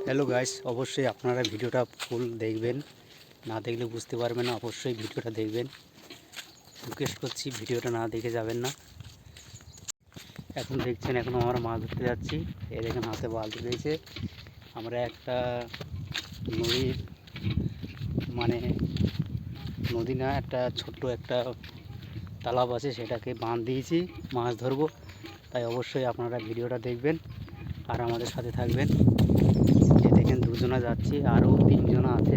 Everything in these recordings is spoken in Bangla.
হ্যালো গাইস, অবশ্যই আপনারা ভিডিওটা ফুল দেখবেন, না দেখলে বুঝতে পারবেন না। অবশ্যই ভিডিওটা দেখবেন, রিকোয়েস্ট করছি, ভিডিওটা না দেখে যাবেন না। এখন দেখছেন, এখন আমরা মাছ ধরতে যাচ্ছি। এই দেখেন হাতে বালতি রয়েছে। আমরা একটা নদীর মানে নদী না, একটা ছোট্ট একটা তালাব আছে, সেটাকে বাঁধ দিয়েছি, মাছ ধরবো। তাই অবশ্যই আপনারা ভিডিওটা দেখবেন আর আমাদের সাথে থাকবেন। এই দেখেন দুজনা যাচ্ছি, আরও তিনজনা আছে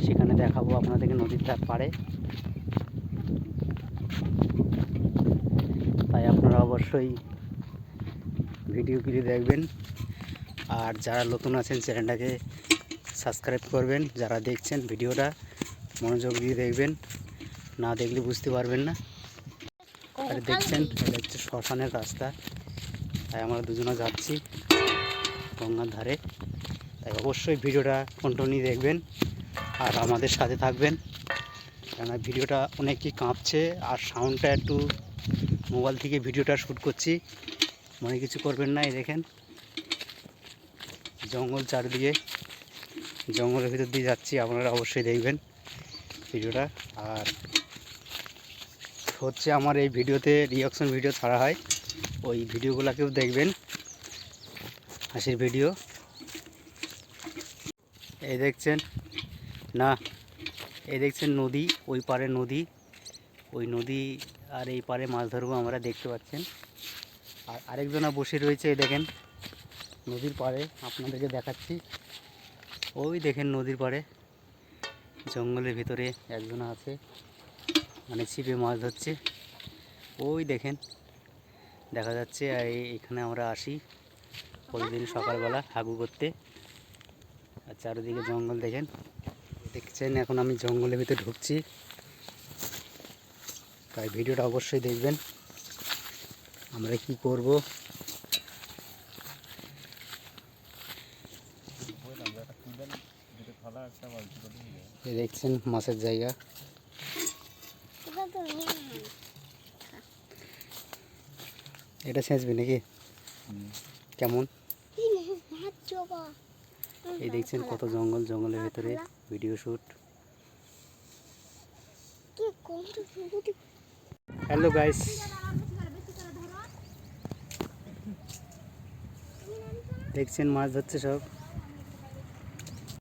সেখানে দেখাবো আপনাদেরকে নদীর ধার পাড়ে। তাই আপনারা অবশ্যই ভিডিওগুলি দেখবেন। আর যারা নতুন আছেন চ্যানেলটাকে সাবস্ক্রাইব করবেন। যারা দেখছেন ভিডিওটা মনোযোগ দিয়ে দেখবেন, না দেখলে বুঝতে পারবেন না। আর দেখছেন, এটা হচ্ছে শ্মশানের রাস্তা। তাই আমরা দুজনা যাচ্ছি গঙ্গার ধারে। তাই অবশ্যই ভিডিওটা কন্টিনিউ দেখবেন আর আমাদের সাথে থাকবেন। কেননা ভিডিওটা অনেকই কাঁপছে আর সাউন্ডটা একটু মোবাইল থেকে ভিডিওটা শ্যুট করছি, মনে কিছু করবেন না। এই দেখেন জঙ্গল চারিদিকে, জঙ্গলের ভিতর দিয়ে যাচ্ছি, আপনারা অবশ্যই দেখবেন ভিডিওটা। আর হচ্ছে আমার এই ভিডিওতে রিঅ্যাকশন ভিডিও ছাড়া হয়, ওই ভিডিওগুলোকেও দেখবেন, হাসির ভিডিও। এই দেখছেন না, এই দেখছেন নদী, ওই পারে নদী, ওই নদী আর এই পারে মাছ ধরবো আমরা, দেখতে পাচ্ছেন। আর আরেকজনা বসে রয়েছে, এই দেখেন নদীর পাড়ে, আপনাদেরকে দেখাচ্ছি। ওই দেখেন নদীর পাড়ে জঙ্গলের ভিতরে একজনা আছে, মানে ছিপে মাছ ধরছে। ওই দেখেন দেখা যাচ্ছে। আর এখানে আমরা আসি প্রতিদিন সকালবেলা হাগু করতে। আর চারিদিকে জঙ্গল দেখেন, দেখছেন। এখন আমি জঙ্গলের ভিতরে ঢুকছি, তাই ভিডিওটা অবশ্যই দেখবেন আমরা কি করব। দেখছেন মাছের জায়গা। এটা ছেঁচবি নাকি? কেমন? এই দেখছেন কত জঙ্গল, জঙ্গলের ভেতরে ভিডিও শ্যুট। হ্যালো গাইস, দেখছেন মাছ ধরছে সব।